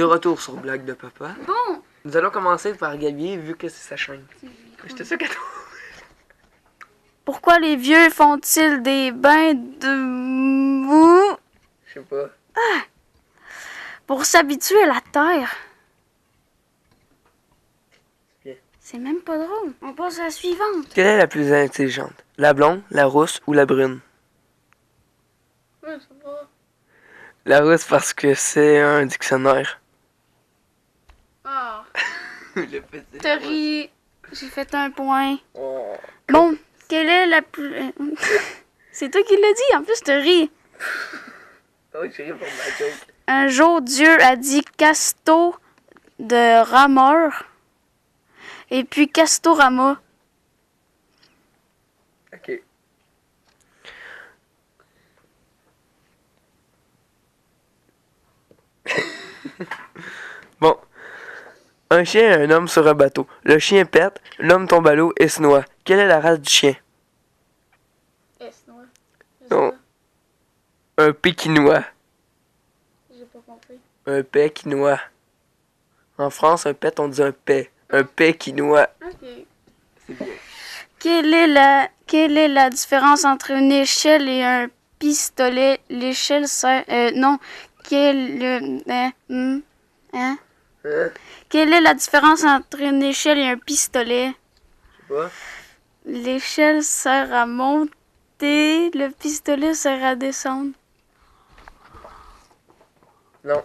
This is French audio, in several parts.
De retour sur Blague de Papa. Bon. Nous allons commencer par Gabi, vu que c'est sa chaîne. J'étais sûr qu'elle Pourquoi les vieux font-ils des bains de mou? Je sais pas. Pour s'habituer à la terre. Bien. C'est même pas drôle. On passe à la suivante. Quelle est la plus intelligente? La blonde, la rousse ou la brune? Ouais, ça va. La rousse parce que c'est un dictionnaire. Ah. Le petit. T'as ri. J'ai fait un point. Oh. Bon, quelle est la plus... C'est toi qui l'as dit, en plus t'as ri. Oh, j'ai ri pour ma joke. Un jour, Dieu a dit Casto de rameur. Et puis Castorama. Ok. Bon. Un chien et un homme sur un bateau. Le chien pète, l'homme tombe à l'eau et se noie. Quelle est la race du chien? Non. Un pékinois. J'ai pas compris. Un pékinois. En France, un pet, on dit un paix. Un pékinois. Ok. C'est bien. Quelle est la différence entre une échelle et un pistolet? L'échelle sert... non. Hein? Hein? Quelle est la différence entre une échelle et un pistolet? Je sais pas. L'échelle sert à monter, le pistolet sert à descendre. Non.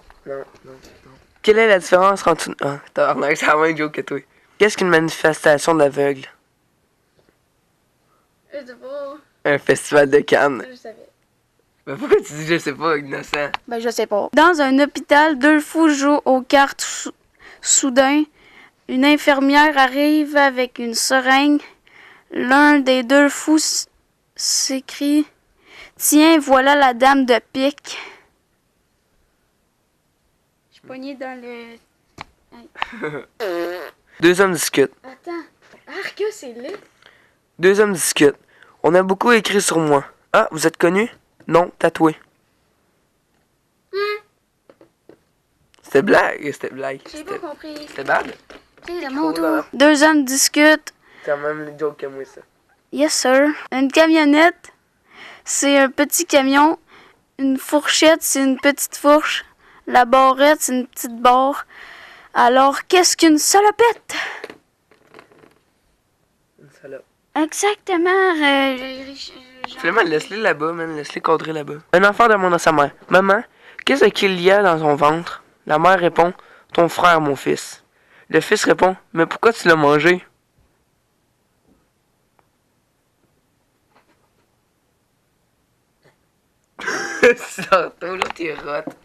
Quelle est la différence entre une... Ah, tabarnak, c'est la même joke que toi. Qu'est-ce qu'une manifestation d'aveugle? Je sais pas. Un festival de Cannes. Je savais. Mais pourquoi tu dis je sais pas, innocent? Ben, je sais pas. Dans un hôpital, deux fous jouent aux cartes. Soudain, une infirmière arrive avec une seringue. L'un des deux fous s'écrie « Tiens, voilà la dame de pique. » Je suis poignée dans le... Deux hommes discutent. Attends. Arc, c'est laid. Deux hommes discutent. On a beaucoup écrit sur moi. Ah, vous êtes connu? Non, tatoué. C'était blague. J'ai pas compris. C'était bad? C'est mon tour. Deux hommes discutent. C'est la même joke que moi, ça. Yes, sir. Une camionnette, c'est un petit camion. Une fourchette, c'est une petite fourche. La barrette, c'est une petite barre. Alors, qu'est-ce qu'une salopette? Une salope. Exactement. Finalement, laisse-les là-bas, man. Laisse-les cadrer là-bas. Un enfant demande à sa mère. Maman, qu'est-ce qu'il y a dans ton ventre? La mère répond. Ton frère, mon fils. Le fils répond. Mais pourquoi tu l'as mangé?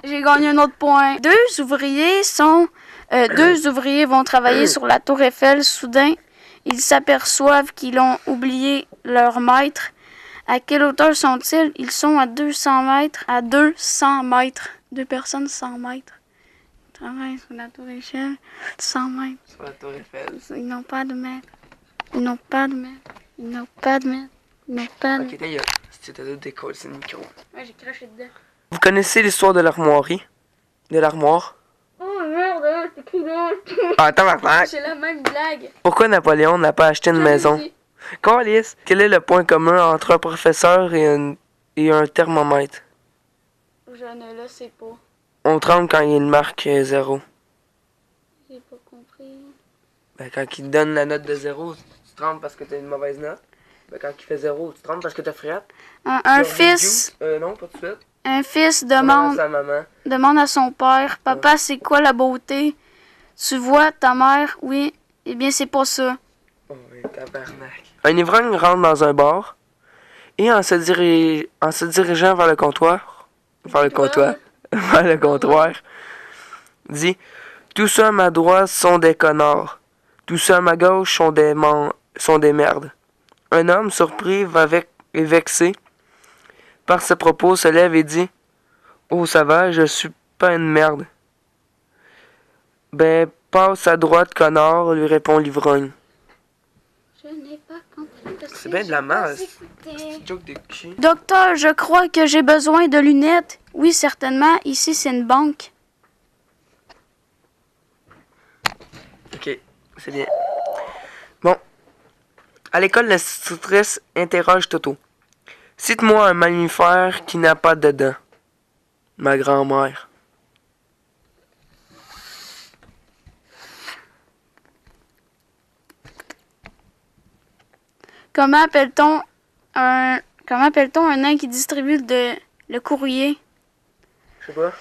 J'ai gagné un autre point. Deux ouvriers vont travailler sur la tour Eiffel. Soudain, ils s'aperçoivent qu'ils ont oublié leur maître. À quelle hauteur sont-ils? Ils sont à 200 mètres. À 200 mètres. Deux personnes, 100 mètres. Ils travaillent sur la tour Eiffel. 100 mètres. Sur la tour Eiffel. Ils n'ont pas de mètre. Ils n'ont pas de mètre. Ils n'ont pas de mètre. Ils n'ont pas de mètre. Ok, d'ailleurs, si tu as décollé, c'est le micro. Ouais, j'ai craché dedans. Vous connaissez l'histoire de l'armoirie? De l'armoire? Oh merde, c'est écrit là. Ah, attends, maintenant. J'ai la même blague. Pourquoi Napoléon n'a pas acheté une maison? Carlis, quel est le point commun entre un professeur et un thermomètre? Je ne le sais pas. On tremble quand il marque 0. J'ai pas compris. Ben, quand il donne la note de 0, tu trembles parce que t'as une mauvaise note. Ben, quand il fait 0, tu trembles parce que t'as frette. Un fils... Non, pas tout de suite. Un fils Demande à sa maman. demande à son père, « Papa, c'est quoi la beauté? » Tu vois, ta mère, oui. Eh bien, c'est pas ça. Oh, oui, tabarnak. Un ivrogne rentre dans un bar et en se dirigeant vers le comptoir, vers le comptoir, dit « Tous ceux à ma droite sont des connards. Tous ceux à ma gauche sont des merdes. » Un homme surpris et vexé par ce propos se lève et dit « Oh, ça va, je suis pas une merde. » Ben, passe à droite, connard, lui répond l'ivrogne. Je n'ai pas compris. C'est bien de la masse. Joke de cul. Docteur, je crois que j'ai besoin de lunettes. Oui, certainement. Ici, c'est une banque. Ok, c'est bien. Bon. À l'école, l'institutrice interroge Toto. Cite-moi un mammifère qui n'a pas de dents. Ma grand-mère. Comment appelle-t-on un nain qui distribue le courrier? Je sais pas.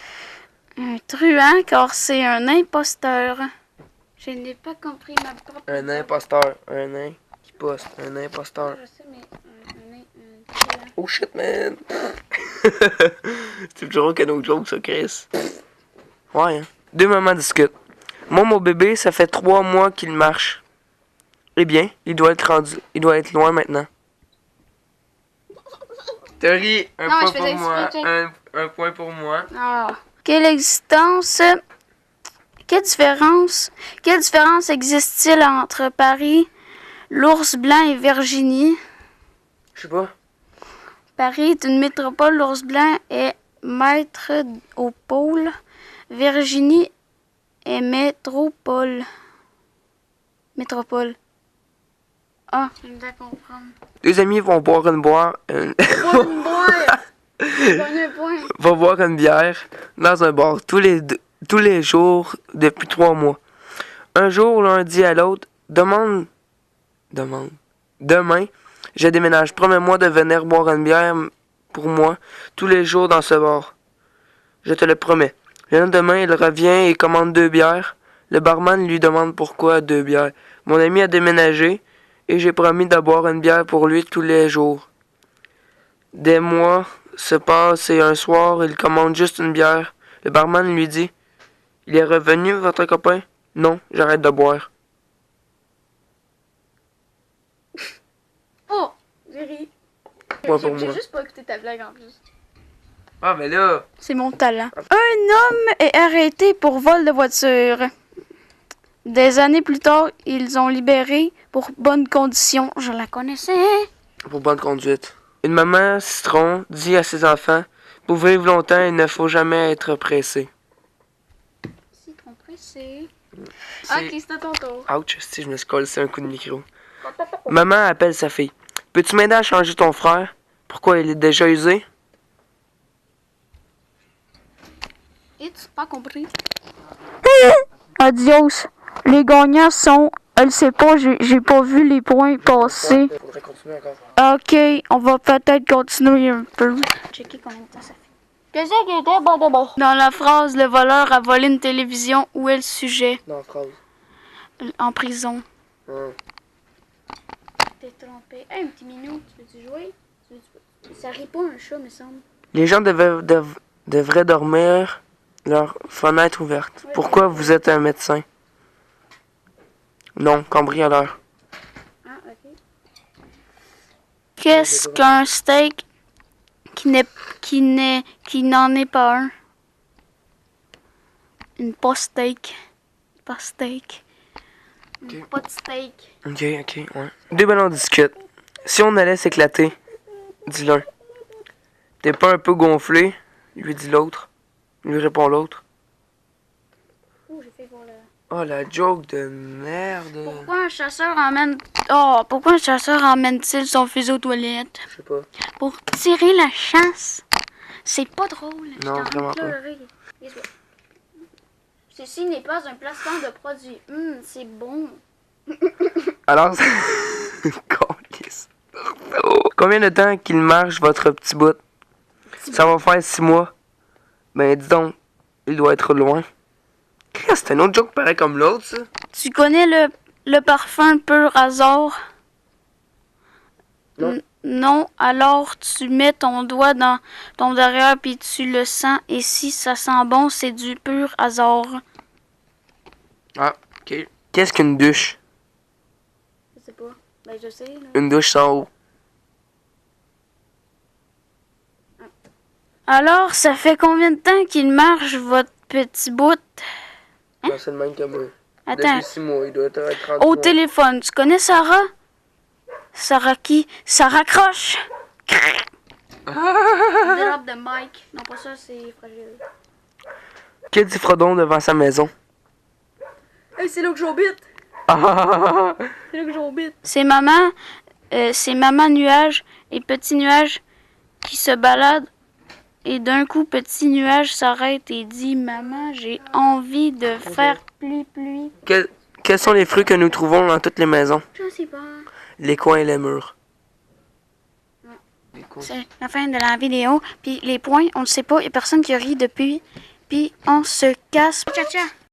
Un truand, car c'est un imposteur. Je n'ai pas compris ma propre... Un imposteur. Un nain qui poste. Un imposteur. Je sais, mais un truand. Oh shit, man! C'est toujours qu'un autre joke, ça, Chris. Ouais, hein. Deux mamans discutent. Moi, mon bébé, ça fait 3 mois qu'il marche. Eh bien, il doit être loin maintenant. Théorie, un Non, point je pour faisais moi. exprès, Un point pour moi. Ah. Quelle différence existe-t-il entre Paris, l'ours blanc et Virginie? Je sais pas. Paris est une métropole, l'ours blanc est maître au pôle. Virginie est métropole. Métropole. Ah, je viens de comprendre. Deux amis vont boire une bière. Vont boire une bière dans un bar tous les jours depuis 3 mois. Un jour, l'un dit à l'autre, Demain, je déménage. Promets-moi de venir boire une bière pour moi tous les jours dans ce bar. Je te le promets. Le lendemain, il revient et commande 2 bières. Le barman lui demande pourquoi 2 bières. Mon ami a déménagé et j'ai promis de boire une bière pour lui tous les jours. Des mois se passent et un soir, il commande juste une bière. Le barman lui dit, Il est revenu, votre copain? Non, j'arrête de boire. Oh, j'ai ri. J'ai juste pas écouté ta blague en plus. Ah, mais là... C'est mon talent. Un homme est arrêté pour vol de voiture. Des années plus tard, ils ont libéré pour bonnes conditions. Je la connaissais. Pour bonne conduite. Une maman citron dit à ses enfants, pour vivre longtemps, il ne faut jamais être pressé. Citron pressé. C'est- Ok, c'est à ton tour. Ouch, si je me suis collé un coup de micro. Maman appelle sa fille. Peux-tu m'aider à changer ton frère? Pourquoi il est déjà usé? Et tu pas compris? Adios. Les gagnants sont... Elle sait pas, j'ai pas vu les points passer. Faudrait continuer encore. Ok, on va peut-être continuer un peu. Checker combien de temps ça fait. Qu'est-ce qui était bon de bon? Dans la phrase, le voleur a volé une télévision, où est le sujet? Non, phrase. En prison. Hum. T'es trompé. Hey, un petit minou, tu veux-tu jouer? Ça rit pas un chat, me semble. Les gens devraient dormir leur fenêtre ouverte. Pourquoi vous êtes un médecin? Non, cambrioleur. Ah, ok. Qu'est-ce qu'un steak qui n'en est pas un? Une pas-steak. Pas-steak. Une Ok. pas-de-steak. Ok, ouais. Deux ballons discutent. Si on allait s'éclater, dit l'un. T'es pas un peu gonflé? Lui dit l'autre. Lui répond l'autre. Oh, j'ai fait voir le... Oh, la joke de merde. Pourquoi un chasseur emmène-t-il son fusil aux toilettes? Je sais pas. Pour tirer la chasse. C'est pas drôle. Non, J'étais en train de vraiment pas. pleurer. Ceci n'est pas un placement de produit. C'est bon. Alors, combien de temps qu'il marche votre petit bout? Ça va faire 6 mois. Ben, dis donc, il doit être loin. C'est un autre joke pareil comme l'autre, ça. Tu connais le parfum pur hasard? Non. Non, alors tu mets ton doigt dans ton derrière puis tu le sens et si ça sent bon, c'est du pur hasard. Ah, ok. Qu'est-ce qu'une douche? Je sais pas. Ben je sais. Là. Une douche sans eau. Alors, ça fait combien de temps qu'il marche votre petit bout? Ben, c'est le même que moi. Attends. Depuis 6 mois, il doit être 30 Au mois. téléphone, tu connais Sarah? Sarah qui? Sarah Croche! Drop de mic. Non, pas ça, c'est fragile. Que dit Frodon devant sa maison? Hey, c'est là que j'habite! Ah! C'est là que j'orbite. C'est maman nuage et petit nuage qui se baladent. Et d'un coup, petit nuage s'arrête et dit « Maman, j'ai envie de faire pluie. Quels sont les fruits que nous trouvons dans toutes les maisons? Je sais pas. Les coins et les murs. C'est la fin de la vidéo. Puis les points, on ne sait pas. Il n'y a personne qui rit depuis. Puis on se casse. Tcha-tcha.